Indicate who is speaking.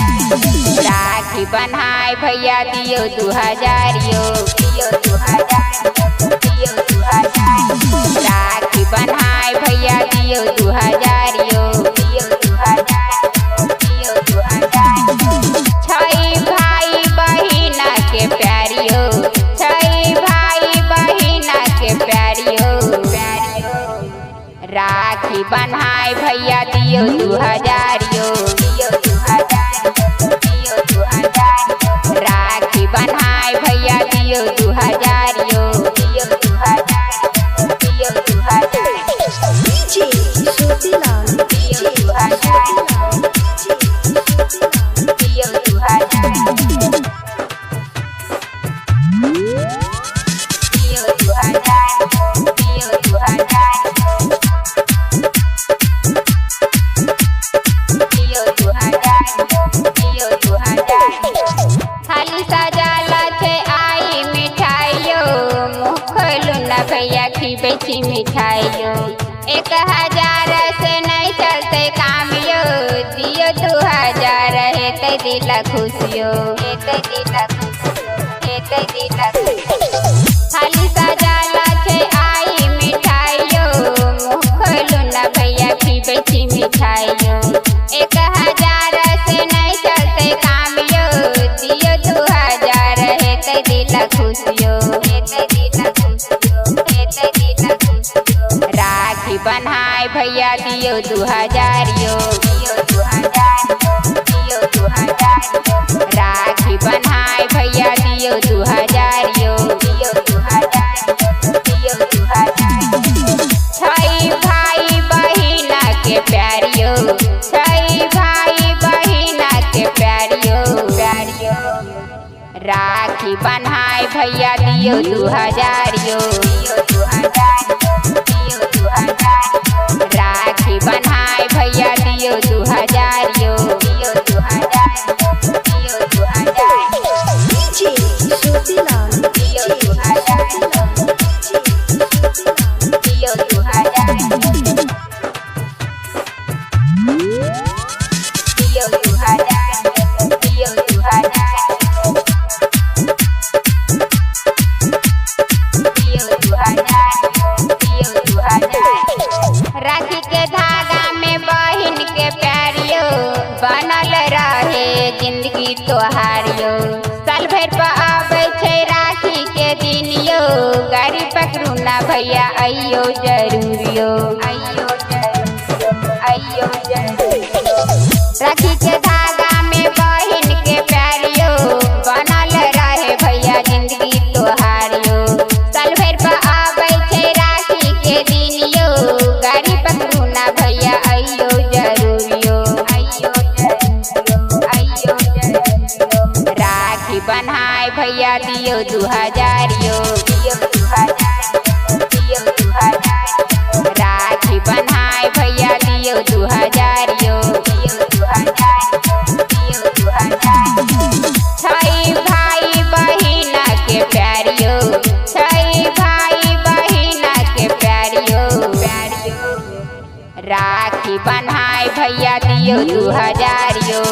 Speaker 1: राखी बन्हाई भैया दियो 2000 यो दियो 2000 दियो 2000 राखी बन्हाई भैया दियो 2000 यो दियो 2000 दियो 2000 छई भाई बहिना के प्यारियो छई भाई बहिना के प्यारियो राखी बन्हाई भैया दियो 2000 यो दियो 2000 दियो 2000 राखी बन्हाई भैया दियो 2000 यो दियो 2000 दियो 2000
Speaker 2: डीजे ज्योतिलाल
Speaker 1: दियो 2000 दियो 2000 दियो 2000 दियो 2000 खाली सजाला छे आई मिठाइयो मुखलू न भैया खिबे छी मिठाइयो 1000 से नहीं चलते काम यो दियो 2000 हेते दिला खुशियो हेते दिला खुशियो हेते दिला खुशियो खाली सजाला छे आई मिठाइयो मुखलू न भैया खिबे छी मिठाइयो 1000 से नहीं चलते काम यो दियो 2000 हेते दिला खुशियो हेते दिला खुशियो हेते दिला खुशियो राखी बन्हाई भैया दियो 2000 यो दियो 2000 दियो 2000 राखी बन्हाई भैया दियो 2000 यो दियो 2000 दियो 2000 छई भाई बहिना के प्यारियो छई भाई बहिना के प्यारियो राखी बन्हाई भैया दियो 2000 यो दियो 2000 दियो 2000 राखी बन्हाई भैया दियो 2000 यो दियो 2000 दियो 2000
Speaker 2: डीजे ज्योतिलाल
Speaker 1: दियो 2000 दियो 2000 दियो 2000 दियो 2000 राखी के धागा में बहिन के प्यारियो बनल रहे जिंदगी तोहारियो साल भर पर आवे छे राखी के दिनियो गाड़ी पकड़ू ना भैया अइयो जरूरियो अइयो जरूरियो अइयो जरूरियो राखी के धागा में बहिन के प्यारियो बनल रहे भैया जिंदगी तोहारियो साल भर पर आवे छे राखी के दिनियो गाड़ी पकड़ू ना भैया अइयो जरूरियो अइयो जरूरियो अइयो जरूरियो राखी बन्हाई भैया दियो 2000 यो दियो 2000 दियो 2000 राखी बन्हाई भैया दियो 2000 यो दियो 2000 दियो 2000 छई भाई बहिना के प्यारियो छई भाई बहिना के प्यारियो राखी बन्हाई भैया दियो 2000 यो